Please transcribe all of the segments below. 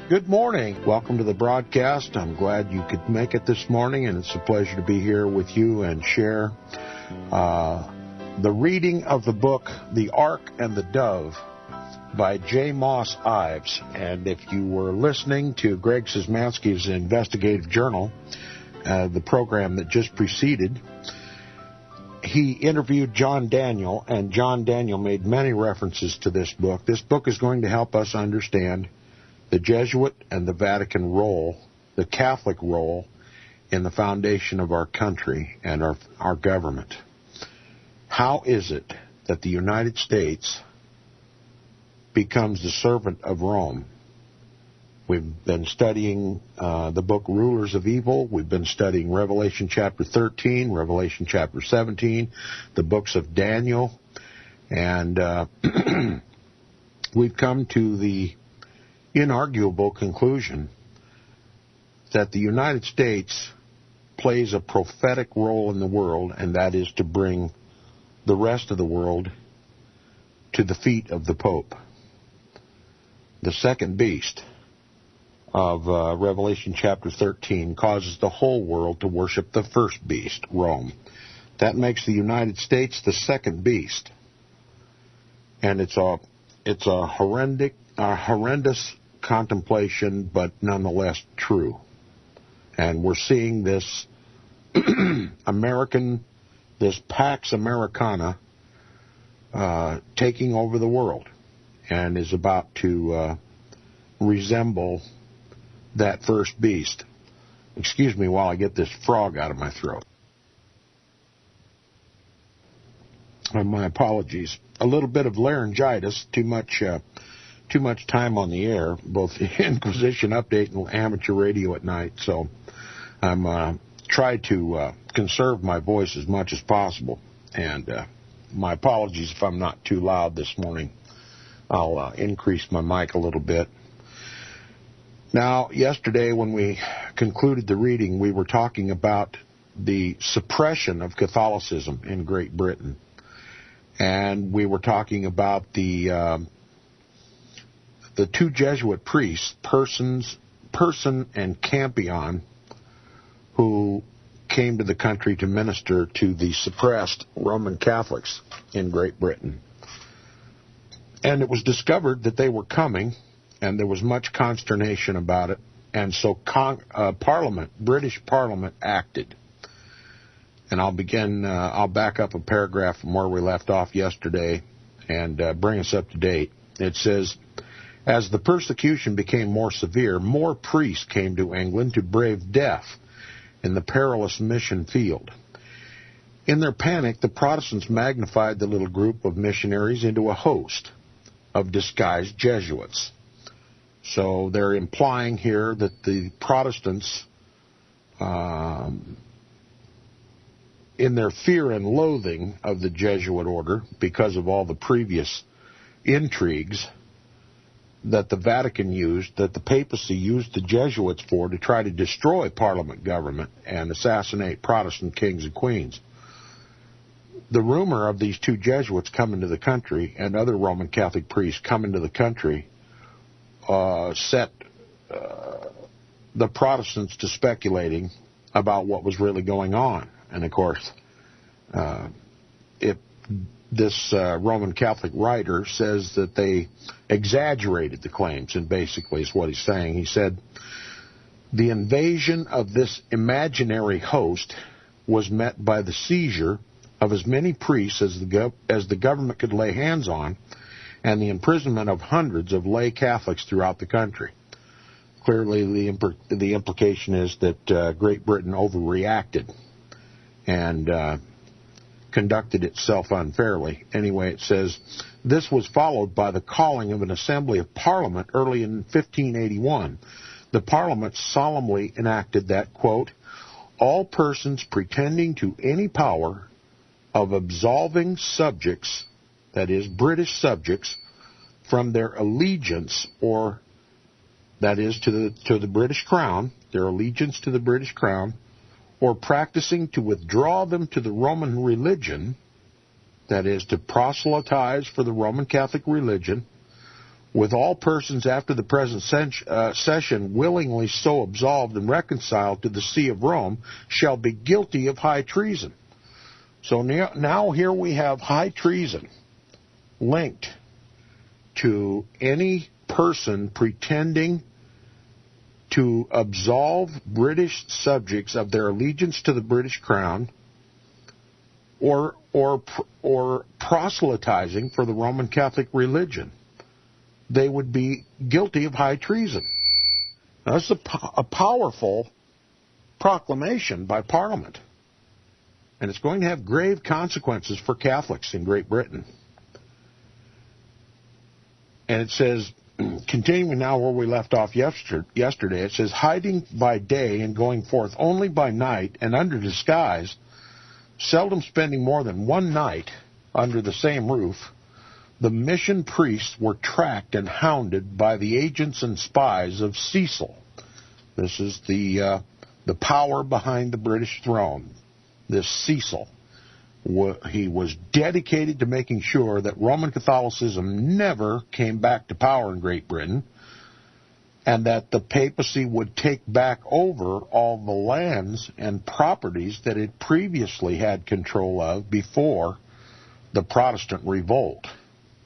Good morning. Welcome to the broadcast. I'm glad you could make it this morning, and it's a pleasure to be here with you and share the reading of the book, The Ark and the Dove, by J. Moss Ives. And if you were listening to Greg Szymanski's investigative journal, the program that just preceded, he interviewed John Daniel, and John Daniel made many references to this book. This book is going to help us understand the Jesuit and the Vatican role, the Catholic role, in the foundation of our country and our government. How is it that the United States becomes the servant of Rome? We've been studying the book Rulers of Evil. We've been studying Revelation chapter 13, Revelation chapter 17, the books of Daniel, and we've come to the inarguable conclusion that the United States plays a prophetic role in the world, and that is to bring the rest of the world to the feet of the Pope. The second beast of Revelation chapter 13 causes the whole world to worship the first beast, Rome. That makes the United States the second beast. And it's a horrendous contemplation, but nonetheless true. And we're seeing this this Pax Americana taking over the world, and is about to resemble that first beast. Excuse me while I get this frog out of my throat. My apologies. A little bit of laryngitis, too much time on the air, both Inquisition Update and amateur radio at night, so I'm trying to conserve my voice as much as possible, and my apologies if I'm not too loud this morning. I'll increase my mic a little bit. Now, yesterday when we concluded the reading, we were talking about the suppression of Catholicism in Great Britain, and we were talking about the two Jesuit priests, Person and Campion, who came to the country to minister to the suppressed Roman Catholics in Great Britain. And it was discovered that they were coming, and there was much consternation about it, and so British Parliament acted. And I'll back up a paragraph from where we left off yesterday and bring us up to date. It says, as the persecution became more severe, more priests came to England to brave death in the perilous mission field. In their panic, the Protestants magnified the little group of missionaries into a host of disguised Jesuits. So they're implying here that the Protestants, in their fear and loathing of the Jesuit order, because of all the previous intrigues that the Vatican used, that the papacy used the Jesuits for to try to destroy Parliament government and assassinate Protestant kings and queens. The rumor of these two Jesuits coming to the country and other Roman Catholic priests coming to the country set the Protestants to speculating about what was really going on. And of course, this Roman Catholic writer says that they exaggerated the claims, and basically is what he's saying. He said, the invasion of this imaginary host was met by the seizure of as many priests as the government could lay hands on, and the imprisonment of hundreds of lay Catholics throughout the country. Clearly, the implication is that Great Britain overreacted and conducted itself unfairly. Anyway, it says, this was followed by the calling of an assembly of Parliament early in 1581. The Parliament solemnly enacted that, quote, all persons pretending to any power of absolving subjects, that is, British subjects, from their allegiance, or that is, to the British Crown, their allegiance to the British Crown, or practicing to withdraw them to the Roman religion, that is, to proselytize for the Roman Catholic religion, with all persons after the present session willingly so absolved and reconciled to the see of Rome shall be guilty of high treason. So now here we have high treason linked to any person pretending to absolve British subjects of their allegiance to the British Crown or proselytizing for the Roman Catholic religion. They would be guilty of high treason. Now, that's a powerful proclamation by Parliament, and it's going to have grave consequences for Catholics in Great Britain. And it says, continuing now where we left off yesterday, it says, hiding by day and going forth only by night and under disguise, seldom spending more than one night under the same roof, the mission priests were tracked and hounded by the agents and spies of Cecil. This is the power behind the British throne, this Cecil. He was dedicated to making sure that Roman Catholicism never came back to power in Great Britain, and that the papacy would take back over all the lands and properties that it previously had control of before the Protestant revolt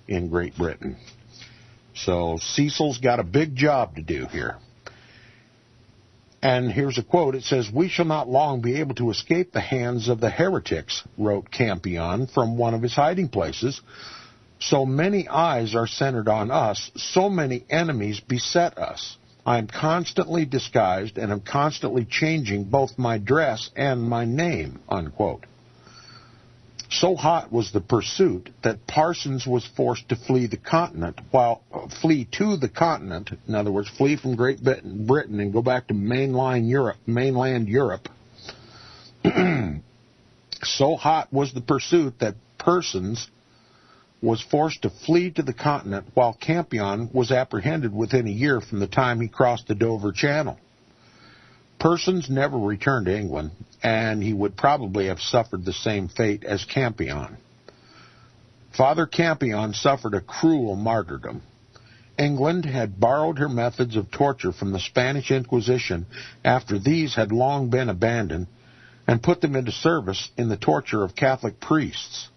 in Great Britain. So Cecil's got a big job to do here. And here's a quote. It says, "We shall not long be able to escape the hands of the heretics," wrote Campion from one of his hiding places. "So many eyes are centered on us, so many enemies beset us. I am constantly disguised and am constantly changing both my dress and my name," unquote. So hot was the pursuit that Parsons was forced to flee to the continent, in other words, flee from Great Britain and go back to mainland Europe. So hot was the pursuit that Parsons was forced to flee to the continent, while Campion was apprehended within a year from the time he crossed the Dover Channel. Parsons never returned to England, and he would probably have suffered the same fate as Campion. Father Campion suffered a cruel martyrdom. England had borrowed her methods of torture from the Spanish Inquisition after these had long been abandoned, and put them into service in the torture of Catholic priests.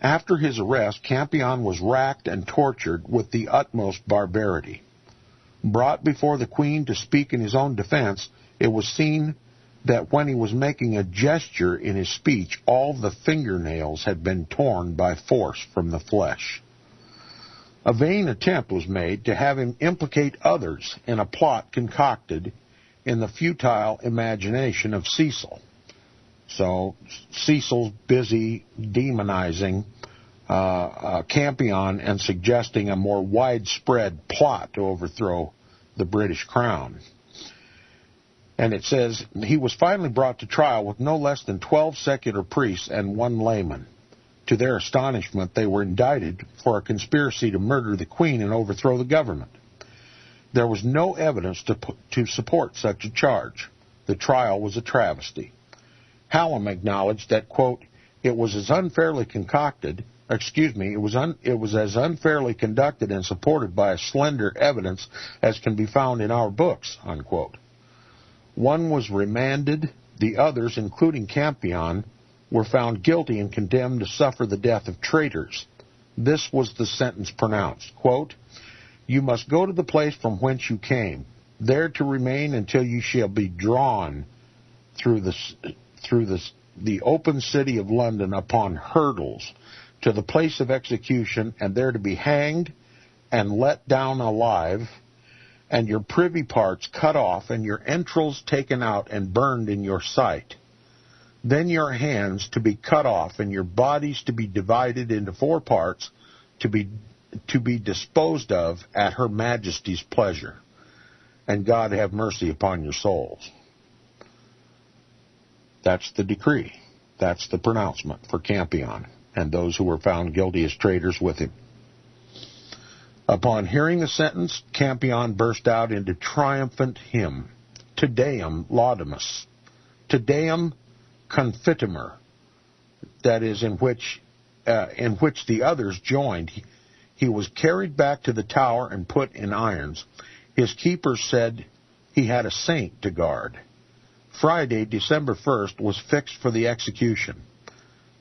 After his arrest, Campion was racked and tortured with the utmost barbarity. Brought before the Queen to speak in his own defense, it was seen that when he was making a gesture in his speech, all the fingernails had been torn by force from the flesh. A vain attempt was made to have him implicate others in a plot concocted in the futile imagination of Cecil. So Cecil's busy demonizing Campion and suggesting a more widespread plot to overthrow the British crown. And it says, he was finally brought to trial with no less than 12 secular priests and one layman. To their astonishment, they were indicted for a conspiracy to murder the Queen and overthrow the government. There was no evidence to support such a charge. The trial was a travesty. Hallam acknowledged that, quote, it was as unfairly conducted and supported by a slender evidence as can be found in our books, unquote. One was remanded. The others, including Campion, were found guilty and condemned to suffer the death of traitors. This was the sentence pronounced, quote, "You must go to the place from whence you came, there to remain until you shall be drawn through the open city of London upon hurdles to the place of execution, and there to be hanged and let down alive, and your privy parts cut off, and your entrails taken out and burned in your sight. Then your hands to be cut off, and your bodies to be divided into 4 parts, to be disposed of at her Majesty's pleasure. And God have mercy upon your souls." That's the decree. That's the pronouncement for Campion and those who were found guilty as traitors with him. Upon hearing the sentence, Campion burst out into triumphant hymn, Te Deum Laudamus, Te Deum Confitemer, that is, in which the others joined. he was carried back to the tower and put in irons. His keepers said he had a saint to guard. Friday, December 1st, was fixed for the execution.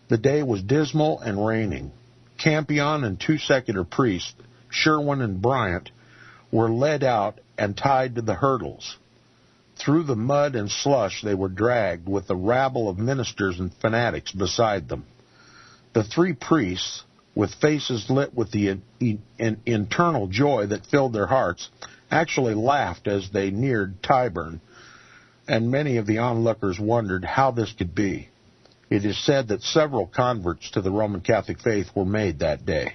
The day was dismal and raining. Campion and two secular priests, Sherwin and Bryant, were led out and tied to the hurdles. Through the mud and slush they were dragged, with the rabble of ministers and fanatics beside them. The three priests, with faces lit with the internal joy that filled their hearts, actually laughed as they neared Tyburn, and many of the onlookers wondered how this could be. It is said that several converts to the Roman Catholic faith were made that day.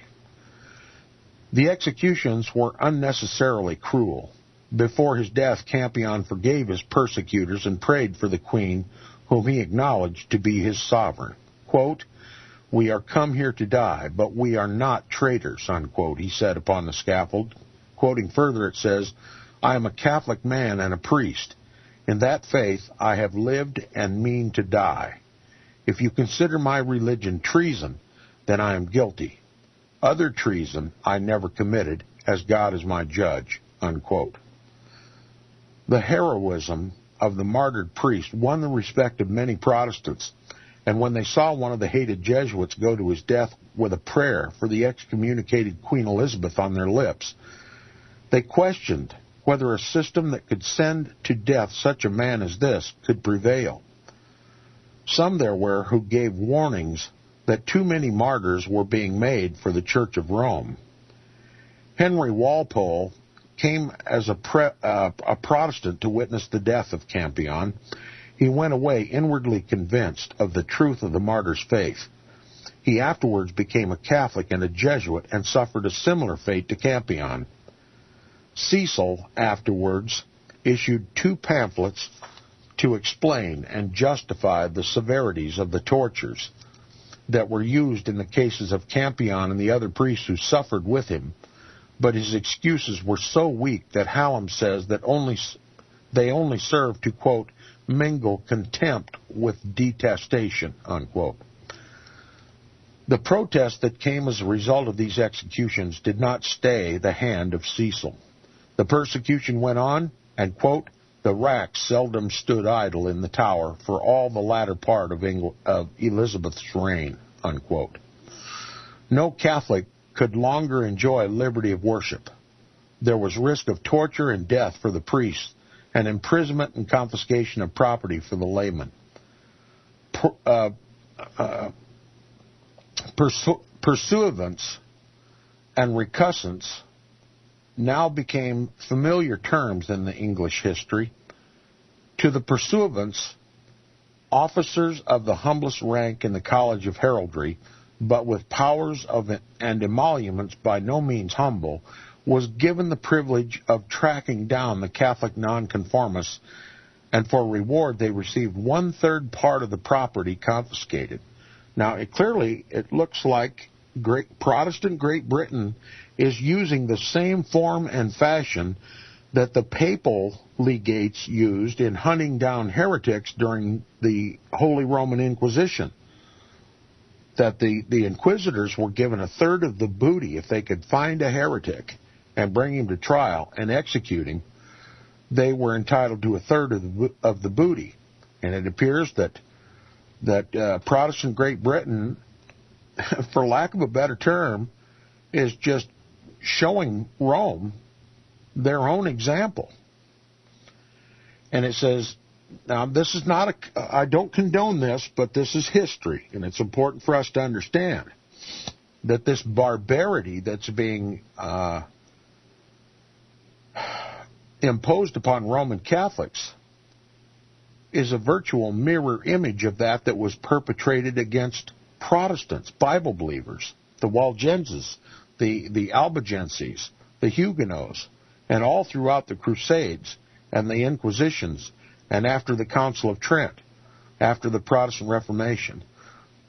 The executions were unnecessarily cruel. Before his death, Campion forgave his persecutors and prayed for the queen, whom he acknowledged to be his sovereign. Quote, "We are come here to die, but we are not traitors," unquote, he said upon the scaffold. Quoting further, it says, "I am a Catholic man and a priest. In that faith I have lived and mean to die. If you consider my religion treason, then I am guilty. Other treason I never committed, as God is my judge," unquote. The heroism of the martyred priest won the respect of many Protestants, and when they saw one of the hated Jesuits go to his death with a prayer for the excommunicated Queen Elizabeth on their lips, they questioned whether a system that could send to death such a man as this could prevail. Some there were who gave warnings that too many martyrs were being made for the Church of Rome. Henry Walpole came as a Protestant to witness the death of Campion. He went away inwardly convinced of the truth of the martyr's faith. He afterwards became a Catholic and a Jesuit and suffered a similar fate to Campion. Cecil afterwards issued 2 pamphlets to explain and justify the severities of the tortures that were used in the cases of Campion and the other priests who suffered with him, but his excuses were so weak that Hallam says that they only served to, quote, "mingle contempt with detestation," unquote. The protest that came as a result of these executions did not stay the hand of Cecil. The persecution went on, and, quote, "the rack seldom stood idle in the Tower for all the latter part of Elizabeth's reign," unquote. No Catholic could longer enjoy liberty of worship. There was risk of torture and death for the priests, and imprisonment and confiscation of property for the laymen. Pursuivants and recusants now became familiar terms in the English history. To the pursuivants, officers of the humblest rank in the College of Heraldry, but with powers and emoluments by no means humble, was given the privilege of tracking down the Catholic nonconformists, and for reward they received 1/3 part of the property confiscated. Now, it looks like Protestant Great Britain is using the same form and fashion that the papal legates used in hunting down heretics during the Holy Roman Inquisition. That the inquisitors were given 1/3 of the booty if they could find a heretic and bring him to trial and execute him. They were entitled to 1/3 of the booty, and it appears that Protestant Great Britain, for lack of a better term, is just showing Rome their own example. And it says, now this is not I don't condone this, but this is history, and it's important for us to understand that this barbarity that's being imposed upon Roman Catholics is a virtual mirror image of that was perpetrated against Protestants, Bible believers, the Waldenses, the Albigenses, the Huguenots, and all throughout the Crusades and the Inquisitions and after the Council of Trent, after the Protestant Reformation.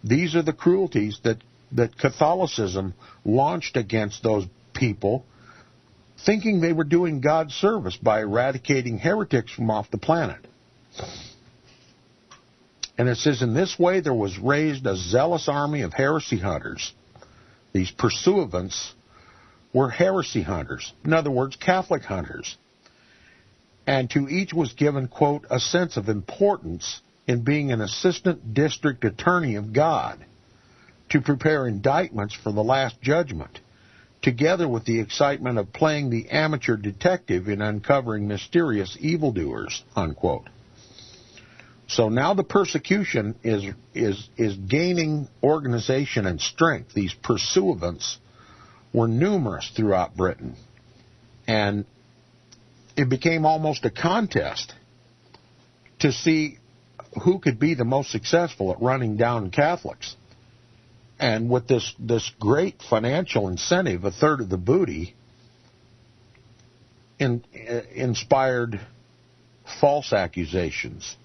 These are the cruelties that Catholicism launched against those people, thinking they were doing God's service by eradicating heretics from off the planet. And it says, in this way there was raised a zealous army of heresy hunters, these pursuivants, were heresy hunters, in other words, Catholic hunters. And to each was given, quote, a sense of importance in being an assistant district attorney of God to prepare indictments for the Last Judgment, together with the excitement of playing the amateur detective in uncovering mysterious evildoers, unquote. So now the persecution is gaining organization and strength. These pursuivants were numerous throughout Britain, and it became almost a contest to see who could be the most successful at running down Catholics. And with this great financial incentive, a third of the booty, inspired false accusations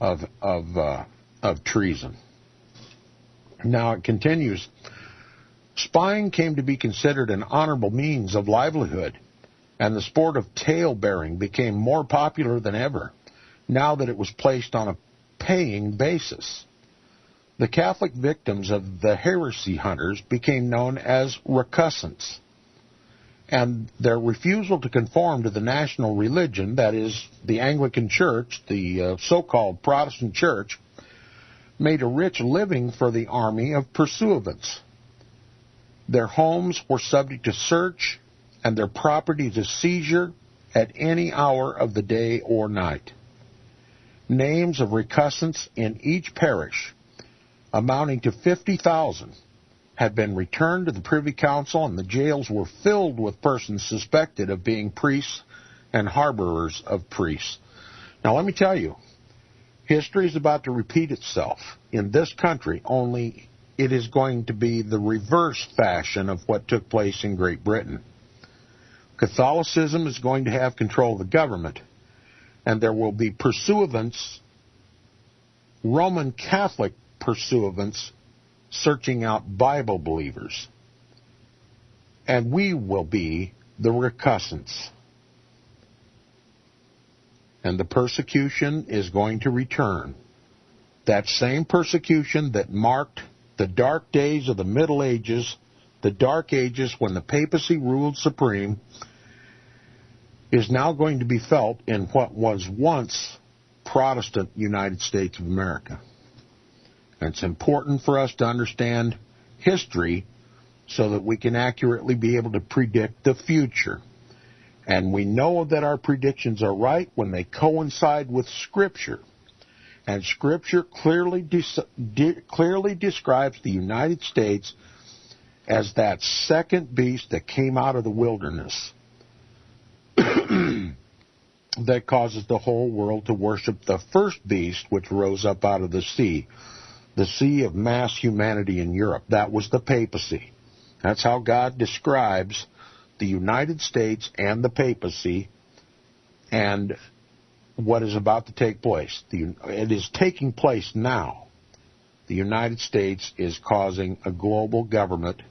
of treason. Now it continues. Spying came to be considered an honorable means of livelihood, and the sport of tale-bearing became more popular than ever, now that it was placed on a paying basis. The Catholic victims of the heresy hunters became known as recusants, and their refusal to conform to the national religion, that is, the Anglican Church, the so-called Protestant Church, made a rich living for the army of pursuivants. Their homes were subject to search and their property to seizure at any hour of the day or night. Names of recusants in each parish, amounting to 50,000, had been returned to the Privy Council, and the jails were filled with persons suspected of being priests and harborers of priests. Now let me tell you, history is about to repeat itself in this country, only it is going to be the reverse fashion of what took place in Great Britain. Catholicism is going to have control of the government, and there will be pursuivants, Roman Catholic pursuivants, searching out Bible believers. And we will be the recusants. And the persecution is going to return. That same persecution that marked the dark days of the Middle Ages, the Dark Ages when the papacy ruled supreme, is now going to be felt in what was once Protestant United States of America. And it's important for us to understand history so that we can accurately be able to predict the future. And we know that our predictions are right when they coincide with Scripture. And Scripture clearly describes the United States as that second beast that came out of the wilderness that causes the whole world to worship the first beast which rose up out of the sea of mass humanity in Europe. That was the papacy. That's how God describes the United States and the papacy and what is about to take place. It is taking place now. The United States is causing a global government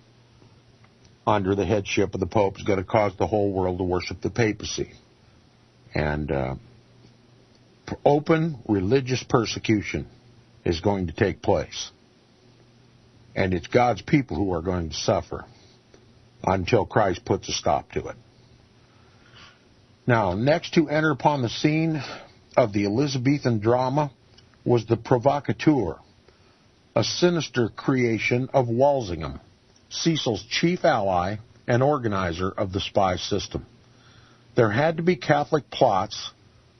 under the headship of the Pope is going to cause the whole world to worship the papacy. And open religious persecution is going to take place. And it's God's people who are going to suffer until Christ puts a stop to it. Now, next to enter upon the scene of the Elizabethan drama was the provocateur, a sinister creation of Walsingham, Cecil's chief ally and organizer of the spy system. There had to be Catholic plots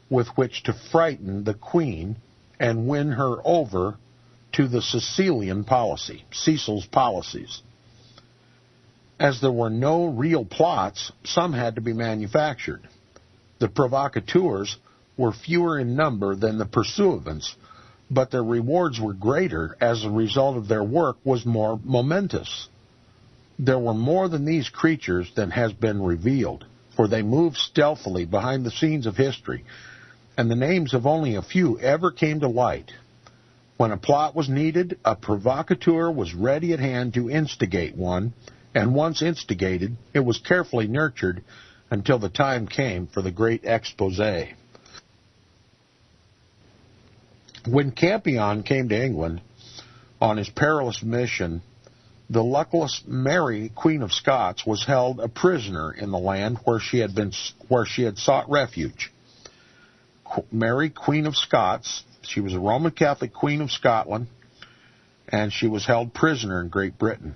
with which to frighten the Queen and win her over to the Sicilian policy, Cecil's policies. As there were no real plots, some had to be manufactured. The provocateurs were fewer in number than the pursuivants, but their rewards were greater as a result of their work was more momentous. There were more than these creatures than has been revealed, for they moved stealthily behind the scenes of history, and the names of only a few ever came to light. When a plot was needed, a provocateur was ready at hand to instigate one, and once instigated, it was carefully nurtured until the time came for the great expose. When Campion came to England on his perilous mission The luckless Mary, Queen of Scots, was held a prisoner in the land where she had sought refuge. Mary, Queen of Scots, she was a Roman Catholic Queen of Scotland, and she was held prisoner in Great Britain,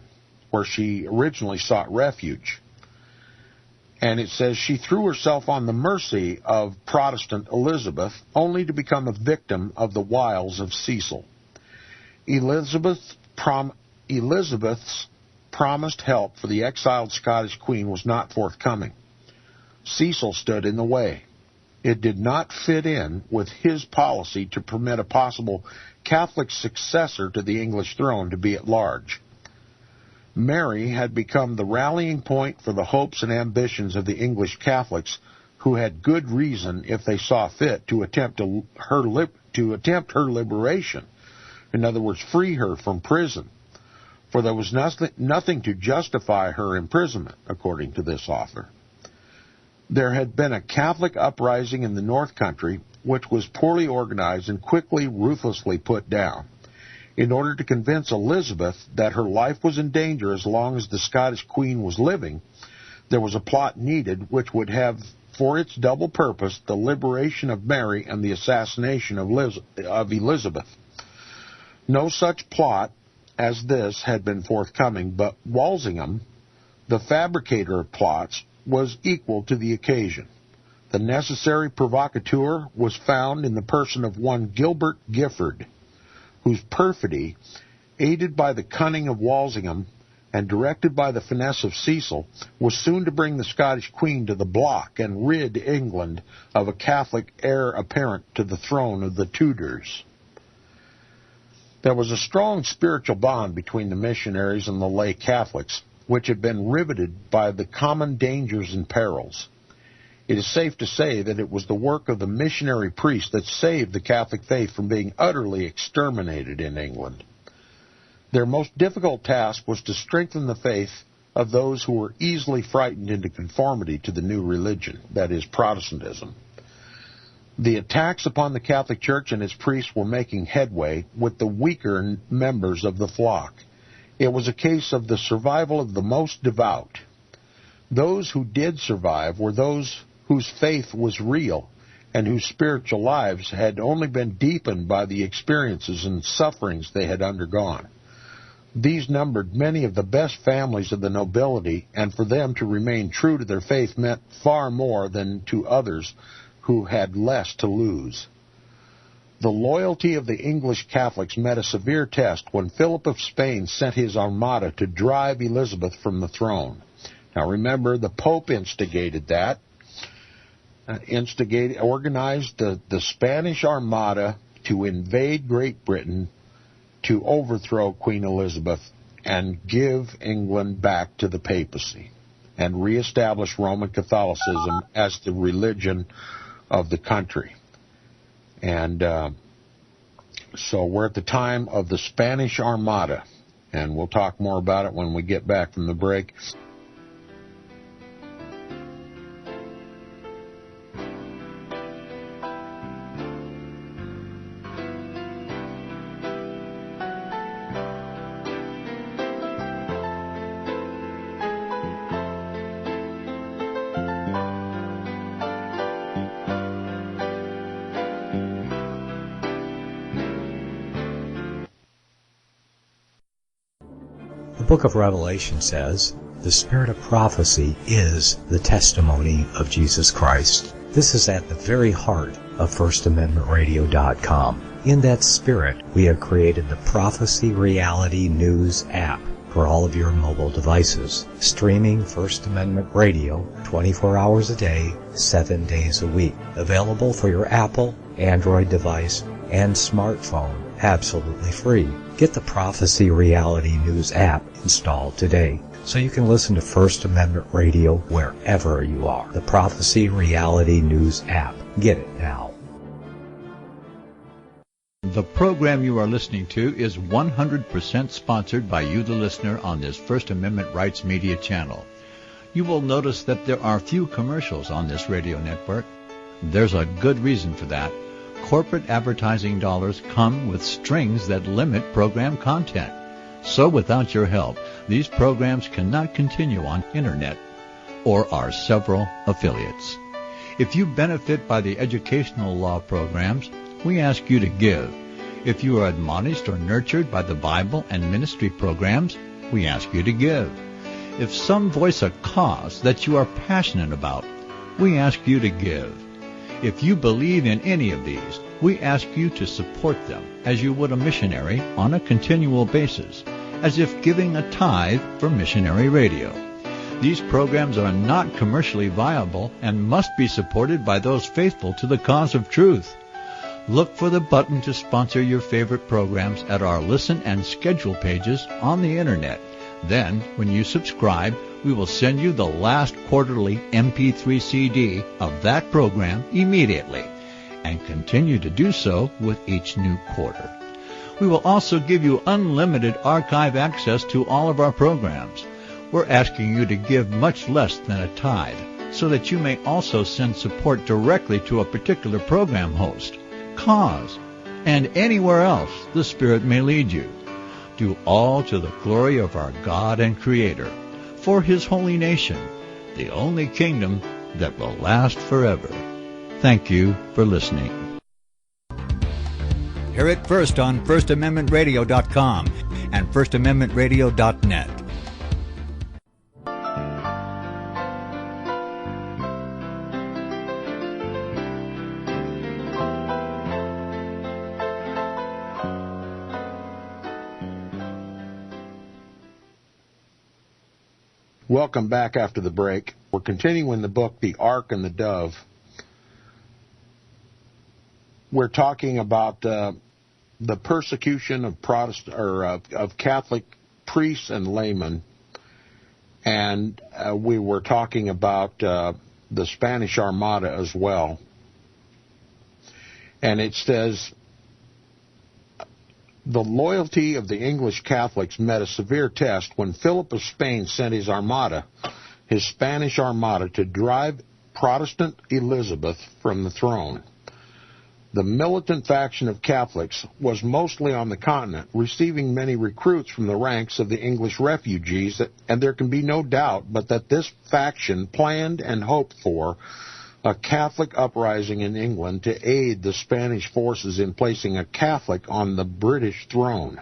where she originally sought refuge. And it says she threw herself on the mercy of Protestant Elizabeth, only to become a victim of the wiles of Cecil. Elizabeth's promised help for the exiled Scottish queen was not forthcoming. Cecil stood in the way. It did not fit in with his policy to permit a possible Catholic successor to the English throne to be at large. Mary had become the rallying point for the hopes and ambitions of the English Catholics, who had good reason, if they saw fit, to attempt her liberation. In other words, free her from prison. For there was nothing to justify her imprisonment, according to this author. There had been a Catholic uprising in the North Country, which was poorly organized and quickly, ruthlessly put down. In order to convince Elizabeth that her life was in danger as long as the Scottish Queen was living, there was a plot needed which would have for its double purpose the liberation of Mary and the assassination of Elizabeth. No such plot as this had been forthcoming, but Walsingham, the fabricator of plots, was equal to the occasion. The necessary provocateur was found in the person of one Gilbert Gifford, whose perfidy, aided by the cunning of Walsingham and directed by the finesse of Cecil, was soon to bring the Scottish Queen to the block and rid England of a Catholic heir apparent to the throne of the Tudors. There was a strong spiritual bond between the missionaries and the lay Catholics, which had been riveted by the common dangers and perils. It is safe to say that it was the work of the missionary priests that saved the Catholic faith from being utterly exterminated in England. Their most difficult task was to strengthen the faith of those who were easily frightened into conformity to the new religion, that is, Protestantism. The attacks upon the Catholic Church and its priests were making headway with the weaker members of the flock. It was a case of the survival of the most devout. Those who did survive were those whose faith was real and whose spiritual lives had only been deepened by the experiences and sufferings they had undergone. These numbered many of the best families of the nobility, and for them to remain true to their faith meant far more than to others who had less to lose. The loyalty of the English Catholics met a severe test when Philip of Spain sent his armada to drive Elizabeth from the throne. Now remember, the Pope instigated that. Organized the Spanish Armada to invade Great Britain to overthrow Queen Elizabeth and give England back to the papacy and reestablish Roman Catholicism as the religion of the country. And so we're at the time of the Spanish Armada, and we'll talk more about it when we get back from the break. The book of Revelation says, the spirit of prophecy is the testimony of Jesus Christ. This is at the very heart of FirstAmendmentRadio.com. In that spirit, we have created the Prophecy Reality News app for all of your mobile devices, streaming First Amendment Radio 24 hours a day, 7 days a week. Available for your Apple, Android device, and smartphone, absolutely free. Get the Prophecy Reality News app installed today so you can listen to First Amendment Radio wherever you are. The Prophecy Reality News app. Get it now. The program you are listening to is 100% sponsored by you, the listener, on this First Amendment Rights Media channel. You will notice that there are few commercials on this radio network. There's a good reason for that. Corporate advertising dollars come with strings that limit program content. So without your help, these programs cannot continue on Internet or our several affiliates. If you benefit by the educational law programs, we ask you to give. If you are admonished or nurtured by the Bible and ministry programs, we ask you to give. If some voice a cause that you are passionate about, we ask you to give. If you believe in any of these, we ask you to support them as you would a missionary on a continual basis, as if giving a tithe for missionary radio. These programs are not commercially viable and must be supported by those faithful to the cause of truth. Look for the button to sponsor your favorite programs at our listen and schedule pages on the Internet. Then, when you subscribe, we will send you the last quarterly MP3 CD of that program immediately, and continue to do so with each new quarter. We will also give you unlimited archive access to all of our programs. We're asking you to give much less than a tithe, so that you may also send support directly to a particular program host, cause, and anywhere else the Spirit may lead you. Do all to the glory of our God and Creator, for His holy nation, the only kingdom that will last forever. Thank you for listening. Hear it first on FirstAmendmentRadio.com and FirstAmendmentRadio.net. Welcome back after the break. We're continuing the book, The Ark and the Dove. We're talking about the persecution of of Catholic priests and laymen, and we were talking about the Spanish Armada as well. And it says, the loyalty of the English Catholics met a severe test when Philip of Spain sent his Spanish Armada, to drive Protestant Elizabeth from the throne. The militant faction of Catholics was mostly on the continent, receiving many recruits from the ranks of the English refugees, and there can be no doubt but that this faction planned and hoped for a Catholic uprising in England to aid the Spanish forces in placing a Catholic on the British throne.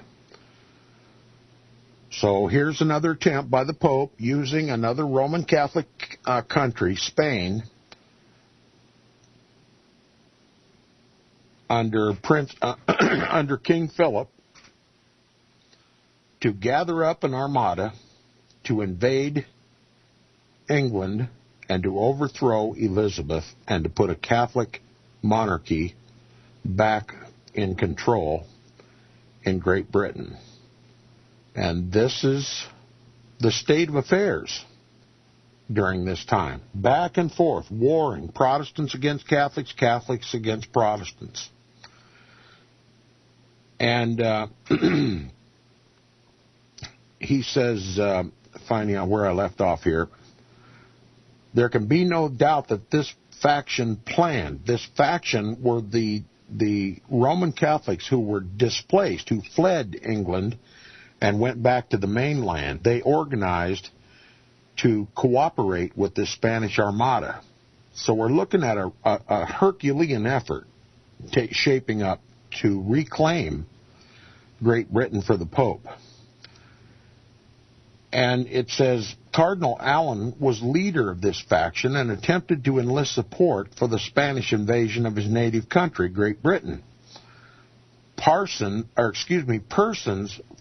So here's another attempt by the Pope, using another Roman Catholic country, Spain, under King Philip, to gather up an armada to invade England and to overthrow Elizabeth and to put a Catholic monarchy back in control in Great Britain. And this is the state of affairs during this time. Back and forth, warring, Protestants against Catholics, Catholics against Protestants. And he says, finding out where I left off here, there can be no doubt that this faction planned. This faction were the Roman Catholics who were displaced, who fled England and went back to the mainland. They organized to cooperate with the Spanish Armada. So we're looking at a Herculean effort shaping up to reclaim Great Britain for the Pope. And it says, Cardinal Allen was leader of this faction and attempted to enlist support for the Spanish invasion of his native country, Great Britain. Persons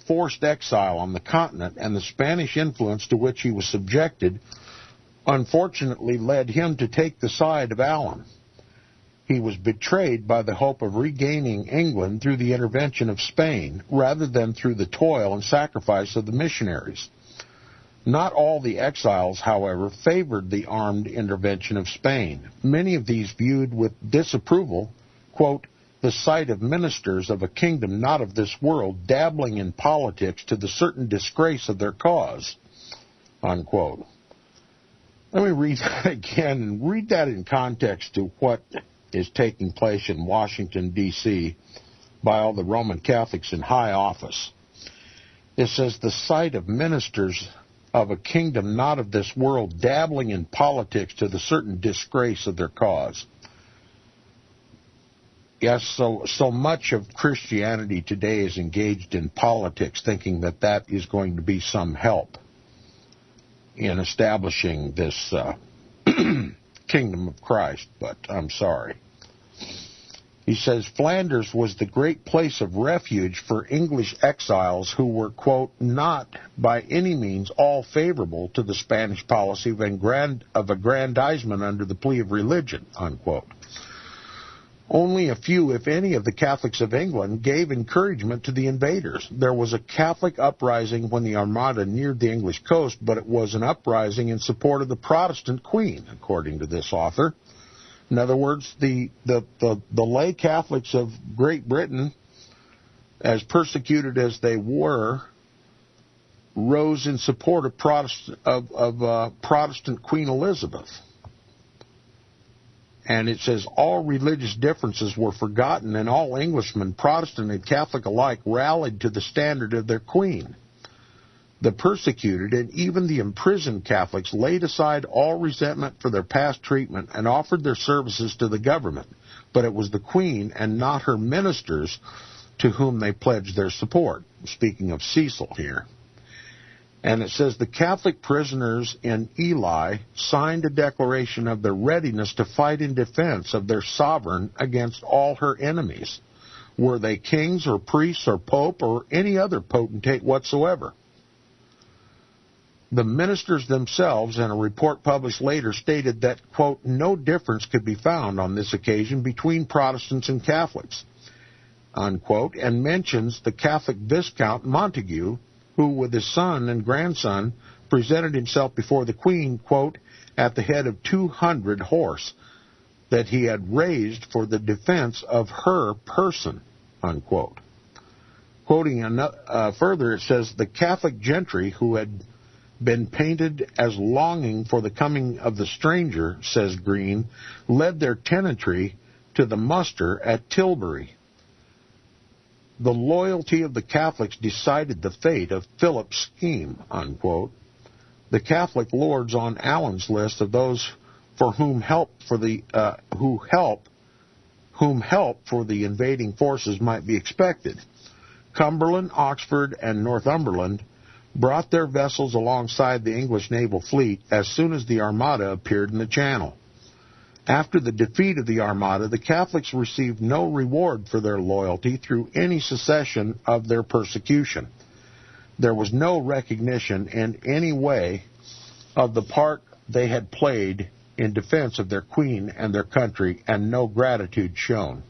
forced exile on the continent, and the Spanish influence to which he was subjected unfortunately led him to take the side of Allen. He was betrayed by the hope of regaining England through the intervention of Spain, rather than through the toil and sacrifice of the missionaries. Not all the exiles, however, favored the armed intervention of Spain. Many of these viewed with disapproval, quote, the sight of ministers of a kingdom not of this world dabbling in politics to the certain disgrace of their cause, unquote. Let me read that again, and read that in context to what is taking place in Washington, D.C. by all the Roman Catholics in high office. It says, the sight of ministers of a kingdom not of this world dabbling in politics to the certain disgrace of their cause. Yes, so much of Christianity today is engaged in politics, thinking that that is going to be some help in establishing this kingdom of Christ, but I'm sorry. He says, Flanders was the great place of refuge for English exiles who were, quote, not by any means all favorable to the Spanish policy of aggrandizement under the plea of religion, unquote. Only a few, if any, of the Catholics of England gave encouragement to the invaders. There was a Catholic uprising when the Armada neared the English coast, but it was an uprising in support of the Protestant Queen, according to this author. In other words, the lay Catholics of Great Britain, as persecuted as they were, rose in support of Protestant Queen Elizabeth. And it says, all religious differences were forgotten, and all Englishmen, Protestant and Catholic alike, rallied to the standard of their queen. The persecuted and even the imprisoned Catholics laid aside all resentment for their past treatment and offered their services to the government. But it was the queen and not her ministers to whom they pledged their support. Speaking of Cecil here. And it says the Catholic prisoners in Ely signed a declaration of their readiness to fight in defense of their sovereign against all her enemies, were they kings or priests or pope or any other potentate whatsoever. The ministers themselves, in a report published later, stated that, quote, no difference could be found on this occasion between Protestants and Catholics, unquote, and mentions the Catholic Viscount Montague, who with his son and grandson presented himself before the Queen, quote, at the head of 200 horse that he had raised for the defense of her person, unquote. Quoting further, it says, the Catholic gentry who had been painted as longing for the coming of the stranger, says Green, led their tenantry to the muster at Tilbury. The loyalty of the Catholics decided the fate of Philip's scheme, unquote. The Catholic lords on Allen's list of those for whom help for the invading forces might be expected. Cumberland, Oxford, and Northumberland brought their vessels alongside the English naval fleet as soon as the Armada appeared in the Channel. After the defeat of the Armada, the Catholics received no reward for their loyalty through any cessation of their persecution. There was no recognition in any way of the part they had played in defense of their queen and their country, and no gratitude shown.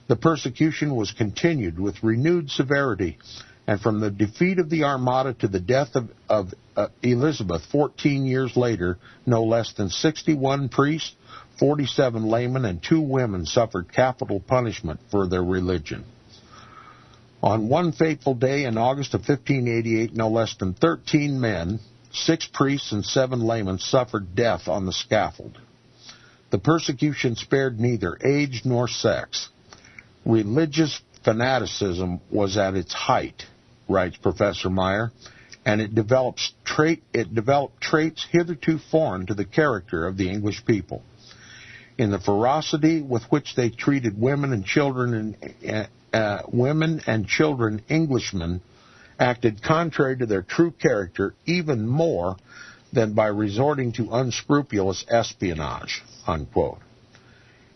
The persecution was continued with renewed severity, and from the defeat of the Armada to the death of Elizabeth 14 years later, no less than 61 priests, 47 laymen, and 2 women suffered capital punishment for their religion. On one fateful day in August of 1588, no less than 13 men, 6 priests, and 7 laymen suffered death on the scaffold. The persecution spared neither age nor sex. Religious fanaticism was at its height, writes Professor Meyer, and it developed traits hitherto foreign to the character of the English people. In the ferocity with which they treated women and children, Englishmen acted contrary to their true character even more than by resorting to unscrupulous espionage, unquote.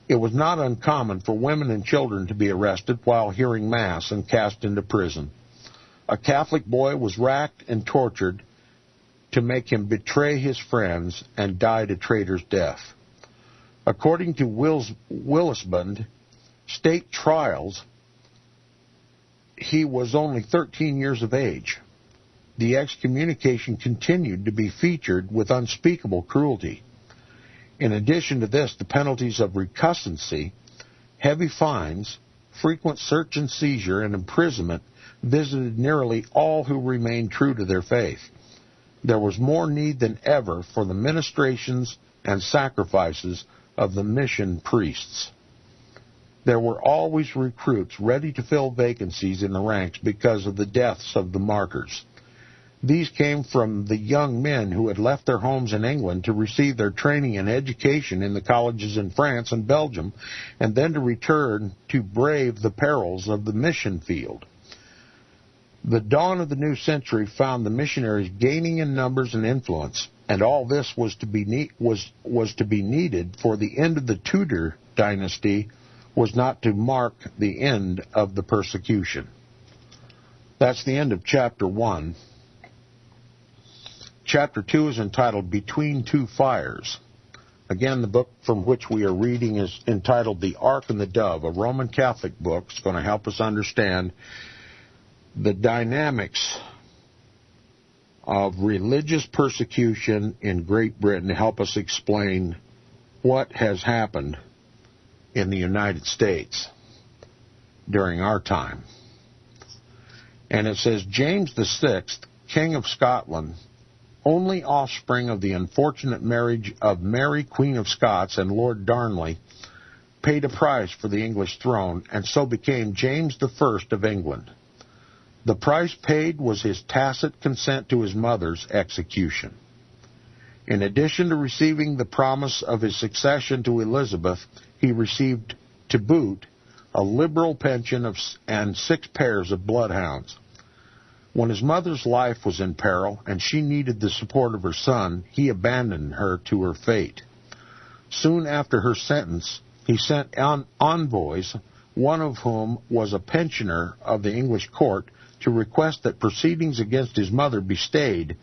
It was not uncommon for women and children to be arrested while hearing Mass and cast into prison. A Catholic boy was racked and tortured to make him betray his friends and died a traitor's death. According to Willisbond State Trials, he was only 13 years of age. The excommunication continued to be featured with unspeakable cruelty. In addition to this, the penalties of recusancy, heavy fines, frequent search and seizure, and imprisonment visited nearly all who remained true to their faith. There was more need than ever for the ministrations and sacrifices of the mission priests. There were always recruits ready to fill vacancies in the ranks because of the deaths of the martyrs. These came from the young men who had left their homes in England to receive their training and education in the colleges in France and Belgium, and then to return to brave the perils of the mission field. The dawn of the new century found the missionaries gaining in numbers and influence, and all this was to be needed, for the end of the Tudor dynasty was not to mark the end of the persecution. That's the end of chapter 1. Chapter 2 is entitled Between Two Fires. Again, the book from which we are reading is entitled The Ark and the Dove, a Roman Catholic book. It's going to help us understand the dynamics of religious persecution in Great Britain, to help us explain what has happened in the United States during our time. And it says, James VI, King of Scotland, only offspring of the unfortunate marriage of Mary, Queen of Scots, and Lord Darnley, paid a price for the English throne, and so became James I of England. The price paid was his tacit consent to his mother's execution. In addition to receiving the promise of his succession to Elizabeth, he received, to boot, a liberal pension and 6 pairs of bloodhounds. When his mother's life was in peril and she needed the support of her son, he abandoned her to her fate. Soon after her sentence, he sent envoys, one of whom was a pensioner of the English court, to request that proceedings against his mother be stayed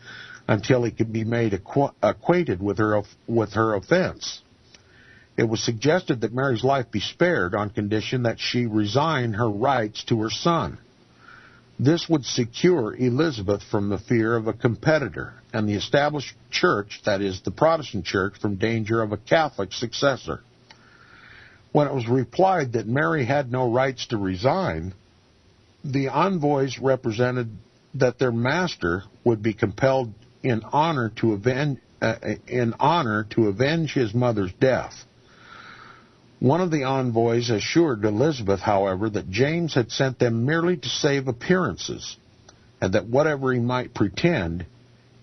until he could be made acquainted with her offense. It was suggested that Mary's life be spared on condition that she resign her rights to her son. This would secure Elizabeth from the fear of a competitor, and the established church, that is, the Protestant church, from danger of a Catholic successor. When it was replied that Mary had no rights to resign, the envoys represented that their master would be compelled in honor to avenge his mother's death. One of the envoys assured Elizabeth, however, that James had sent them merely to save appearances, and that whatever he might pretend,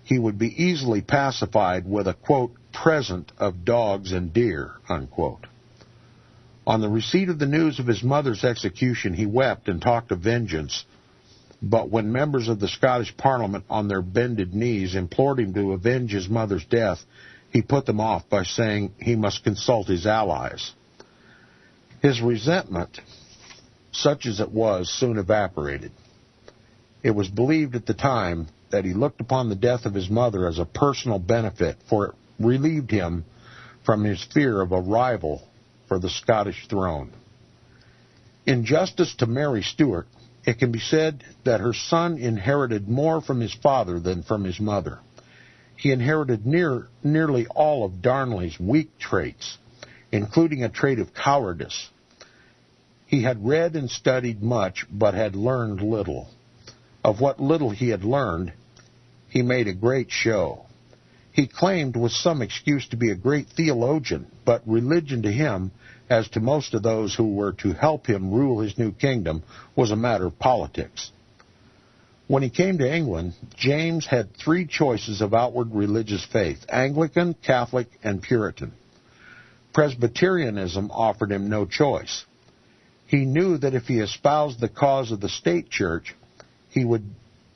he would be easily pacified with a, quote, present of dogs and deer, unquote. On the receipt of the news of his mother's execution, he wept and talked of vengeance, but when members of the Scottish Parliament on their bended knees implored him to avenge his mother's death, he put them off by saying he must consult his allies. His resentment, such as it was, soon evaporated. It was believed at the time that he looked upon the death of his mother as a personal benefit, for it relieved him from his fear of a rival for the Scottish throne. In justice to Mary Stuart, it can be said that her son inherited more from his father than from his mother. He inherited nearly all of Darnley's weak traits, including a trait of cowardice. He had read and studied much, but had learned little. Of what little he had learned, he made a great show. He claimed with some excuse to be a great theologian, but religion to him, as to most of those who were to help him rule his new kingdom, was a matter of politics. When he came to England, James had 3 choices of outward religious faith: Anglican, Catholic, and Puritan. Presbyterianism offered him no choice. He knew that if he espoused the cause of the state church, he would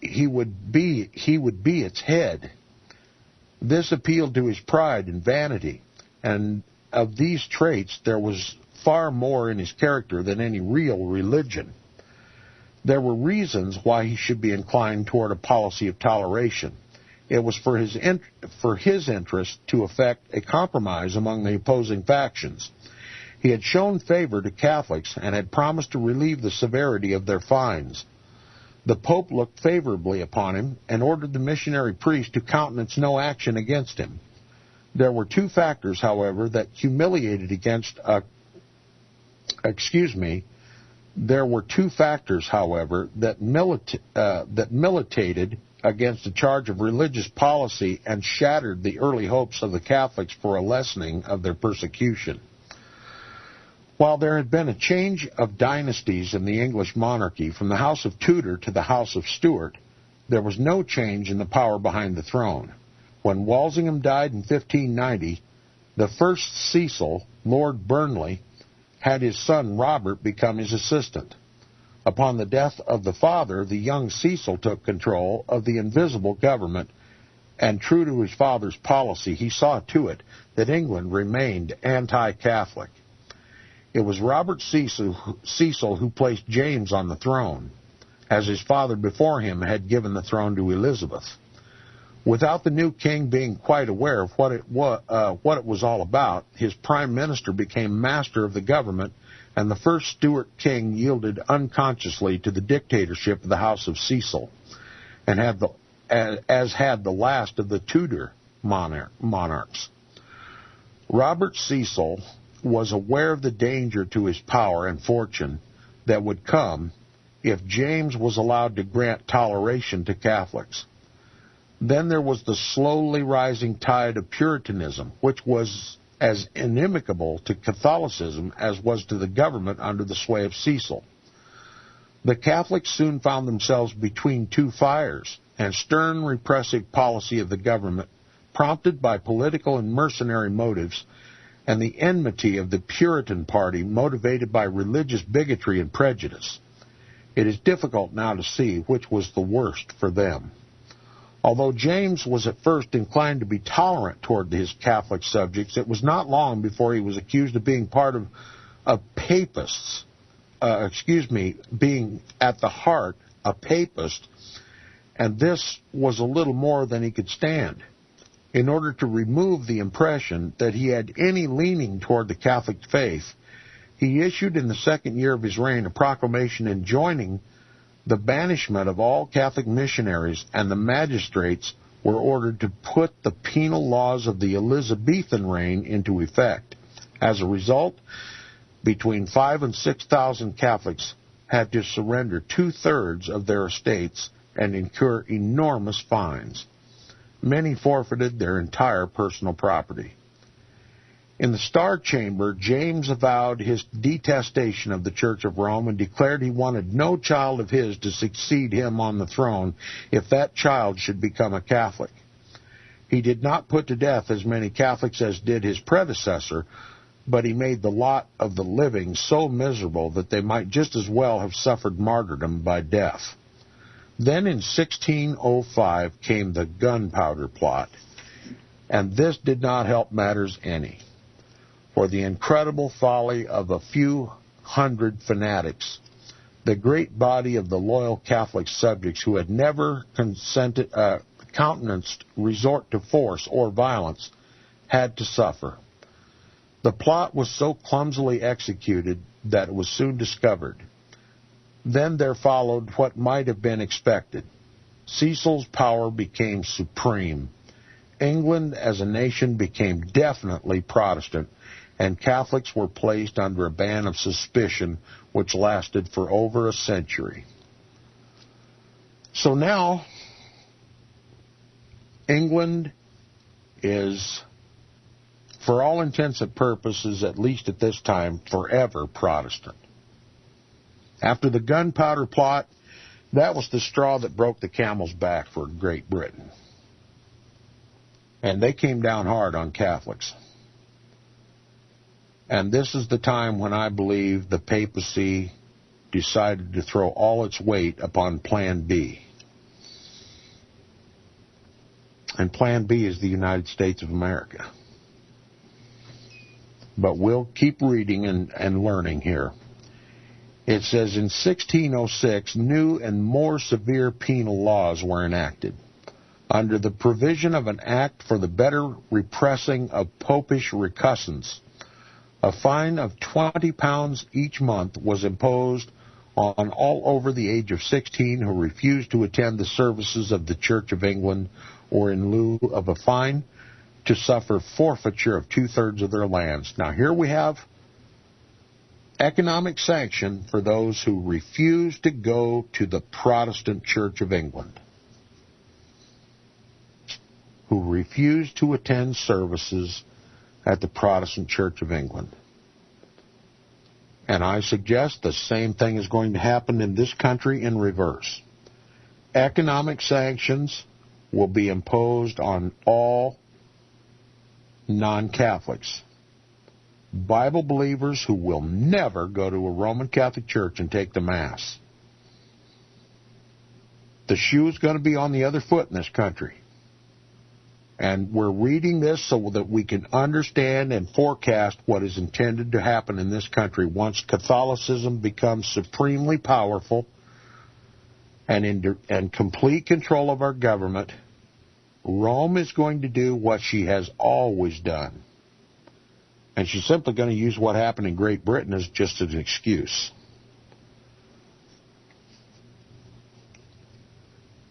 be its head. This appealed to his pride and vanity, and of these traits there was far more in his character than any real religion. There were reasons why he should be inclined toward a policy of toleration. It was for his interest to effect a compromise among the opposing factions. He had shown favor to Catholics and had promised to relieve the severity of their fines. The Pope looked favorably upon him and ordered the missionary priest to countenance no action against him. There were 2 factors, however, that militated against a charge of religious policy and shattered the early hopes of the Catholics for a lessening of their persecution. While there had been a change of dynasties in the English monarchy from the House of Tudor to the House of Stuart, there was no change in the power behind the throne. When Walsingham died in 1590, the first Cecil, Lord Burnley, had his son Robert become his assistant. Upon the death of the father, the young Cecil took control of the invisible government, and true to his father's policy, he saw to it that England remained anti-Catholic. It was Robert Cecil who placed James on the throne, as his father before him had given the throne to Elizabeth. Without the new king being quite aware of what it was all about, his prime minister became master of the government, and the first Stuart king yielded unconsciously to the dictatorship of the House of Cecil, and had the last of the Tudor monarchs. Robert Cecil was aware of the danger to his power and fortune that would come if James was allowed to grant toleration to Catholics. Then there was the slowly rising tide of Puritanism, which was as inimical to Catholicism as was to the government under the sway of Cecil. The Catholics soon found themselves between two fires, and stern repressive policy of the government, prompted by political and mercenary motives, and the enmity of the Puritan party motivated by religious bigotry and prejudice. It is difficult now to see which was the worst for them. Although James was at first inclined to be tolerant toward his Catholic subjects, it was not long before he was accused of being part of papists, being at the heart a papist, and this was a little more than he could stand. In order to remove the impression that he had any leaning toward the Catholic faith, he issued in the second year of his reign a proclamation enjoining the banishment of all Catholic missionaries, and the magistrates were ordered to put the penal laws of the Elizabethan reign into effect. As a result, between 5,000 and 6,000 Catholics had to surrender 2/3 of their estates and incur enormous fines. Many forfeited their entire personal property. In the Star Chamber, James avowed his detestation of the Church of Rome and declared he wanted no child of his to succeed him on the throne if that child should become a Catholic. He did not put to death as many Catholics as did his predecessor, but he made the lot of the living so miserable that they might just as well have suffered martyrdom by death. Then in 1605 came the Gunpowder Plot, and this did not help matters any. For the incredible folly of a few hundred fanatics, the great body of the loyal Catholic subjects who had never countenanced resort to force or violence had to suffer. The plot was so clumsily executed that it was soon discovered. Then there followed what might have been expected. Cecil's power became supreme. England as a nation became definitely Protestant, and Catholics were placed under a ban of suspicion which lasted for over a century. So now, England is, for all intents and purposes, at least at this time, forever Protestant. After the Gunpowder Plot, that was the straw that broke the camel's back for Great Britain. And they came down hard on Catholics. And this is the time when I believe the papacy decided to throw all its weight upon Plan B. And Plan B is the United States of America. But we'll keep reading and learning here. It says, in 1606, new and more severe penal laws were enacted. Under the provision of an act for the better repressing of popish recusants, a fine of £20 each month was imposed on all over the age of 16 who refused to attend the services of the Church of England, or in lieu of a fine, to suffer forfeiture of 2/3 of their lands. Now here we have economic sanction for those who refuse to go to the Protestant Church of England, who refuse to attend services at the Protestant Church of England. And I suggest the same thing is going to happen in this country in reverse. Economic sanctions will be imposed on all non-Catholics. Bible believers who will never go to a Roman Catholic church and take the Mass. The shoe's going to be on the other foot in this country. And we're reading this so that we can understand and forecast what is intended to happen in this country once Catholicism becomes supremely powerful and in complete control of our government. Rome is going to do what she has always done. And she's simply going to use what happened in Great Britain as just an excuse.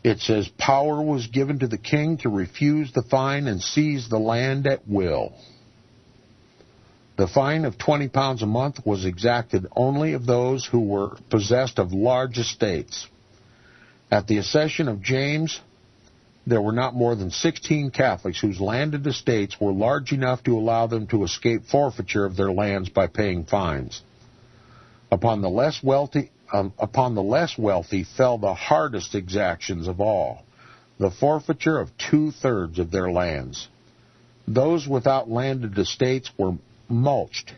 It says, power was given to the king to refuse the fine and seize the land at will. The fine of 20 pounds a month was exacted only of those who were possessed of large estates. At the accession of James, there were not more than 16 Catholics whose landed estates were large enough to allow them to escape forfeiture of their lands by paying fines. Upon the less wealthy fell the hardest exactions of all, the forfeiture of 2/3 of their lands. Those without landed estates were mulched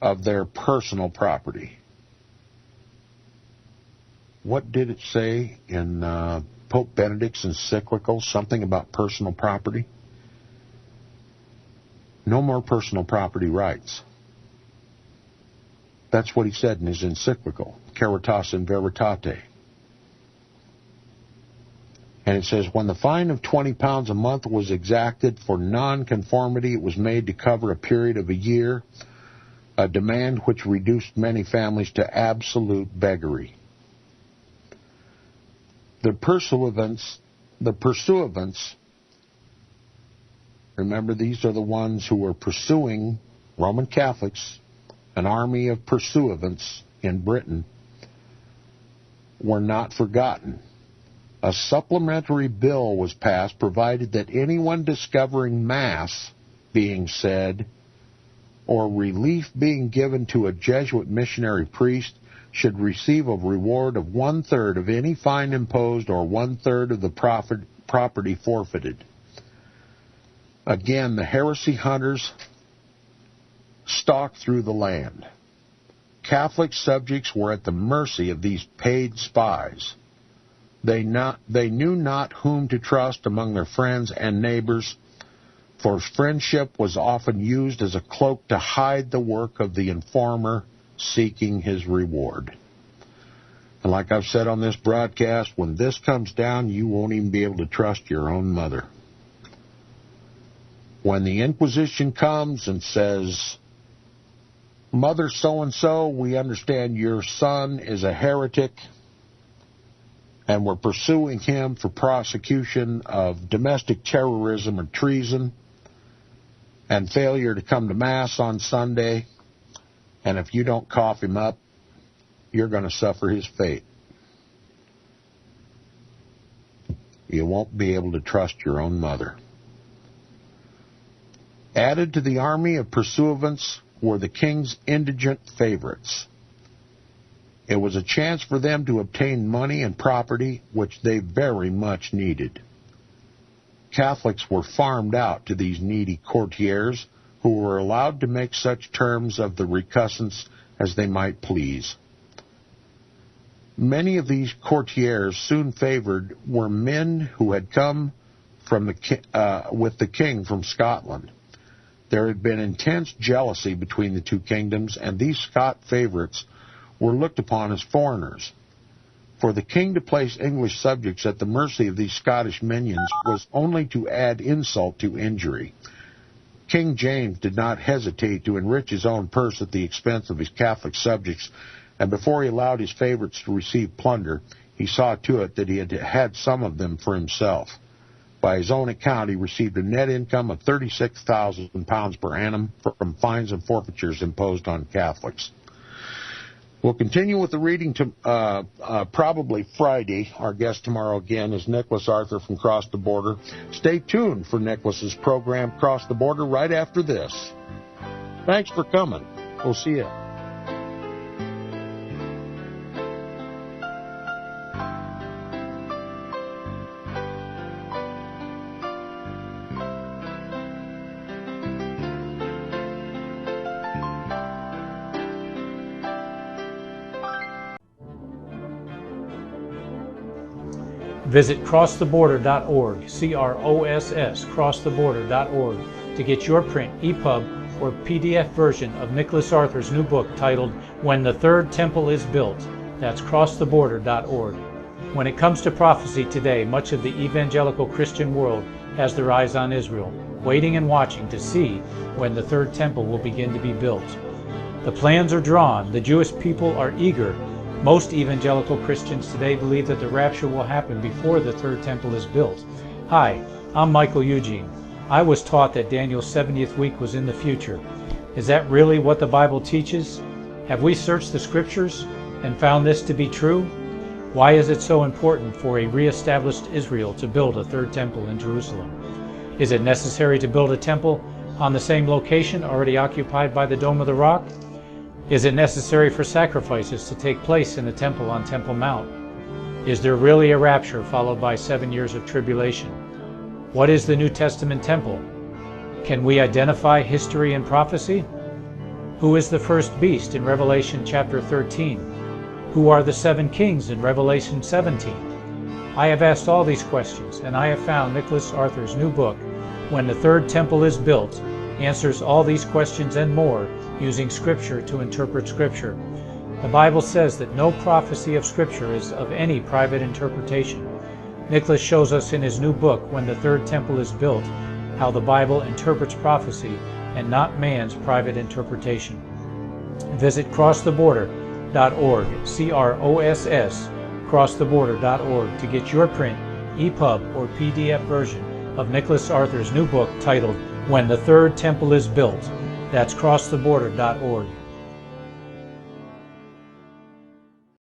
of their personal property. What did it say in Pope Benedict's encyclical? Something about personal property? No more personal property rights. That's what he said in his encyclical, Caritas in Veritate. And it says, when the fine of 20 pounds a month was exacted for nonconformity, it was made to cover a period of a year, a demand which reduced many families to absolute beggary. The pursuivants, remember these are the ones who were pursuing Roman Catholics, an army of pursuivants in Britain, were not forgotten. A supplementary bill was passed provided that anyone discovering Mass being said or relief being given to a Jesuit missionary priest should receive a reward of 1/3 of any fine imposed or 1/3 of the property forfeited. Again, the heresy hunters stalked through the land. Catholic subjects were at the mercy of these paid spies. They knew not whom to trust among their friends and neighbors, for friendship was often used as a cloak to hide the work of the informer seeking his reward. And like I've said on this broadcast, when this comes down, you won't even be able to trust your own mother. When the Inquisition comes and says, Mother so-and-so, we understand your son is a heretic, and we're pursuing him for prosecution of domestic terrorism or treason and failure to come to Mass on Sunday, and if you don't cough him up, you're going to suffer his fate. You won't be able to trust your own mother. Added to the army of pursuivants were the king's indigent favorites. It was a chance for them to obtain money and property, which they very much needed. Catholics were farmed out to these needy courtiers, who were allowed to make such terms of the recusants as they might please. Many of these courtiers soon favored were men who had come from with the king from Scotland. There had been intense jealousy between the two kingdoms, and these Scot favorites were looked upon as foreigners. For the king to place English subjects at the mercy of these Scottish minions was only to add insult to injury. King James did not hesitate to enrich his own purse at the expense of his Catholic subjects, and before he allowed his favorites to receive plunder, he saw to it that he had some of them for himself. By his own account, he received a net income of £36,000 per annum from fines and forfeitures imposed on Catholics. We'll continue with the reading to probably Friday. Our guest tomorrow again is Nicholas Arthur from Cross the Border. Stay tuned for Nicholas's program, Cross the Border, right after this. Thanks for coming. We'll see you. Visit crosstheborder.org, CROSS, crosstheborder.org, to get your print, EPUB, or PDF version of Nicholas Arthur's new book titled When the Third Temple is Built. That's crosstheborder.org. When it comes to prophecy today, much of the evangelical Christian world has their eyes on Israel, waiting and watching to see when the third temple will begin to be built. The plans are drawn, the Jewish people are eager. Most evangelical Christians today believe that the rapture will happen before the third temple is built. Hi, I'm Michael Eugene. I was taught that Daniel's 70th week was in the future. Is that really what the Bible teaches? Have we searched the scriptures and found this to be true? Why is it so important for a re-established Israel to build a third temple in Jerusalem? Is it necessary to build a temple on the same location already occupied by the Dome of the Rock? Is it necessary for sacrifices to take place in the temple on Temple Mount? Is there really a rapture followed by 7 years of tribulation? What is the New Testament temple? Can we identify history and prophecy? Who is the first beast in Revelation chapter 13? Who are the 7 kings in Revelation 17? I have asked all these questions, and I have found Nicholas Arthur's new book, When the Third Temple is Built, answers all these questions and more using Scripture to interpret Scripture. The Bible says that no prophecy of Scripture is of any private interpretation. Nicholas shows us in his new book, When the Third Temple is Built, how the Bible interprets prophecy and not man's private interpretation. Visit crosstheborder.org, CROSS, crosstheborder.org, to get your print, EPUB, or PDF version of Nicholas Arthur's new book titled When the Third Temple is Built. That's crosstheborder.org.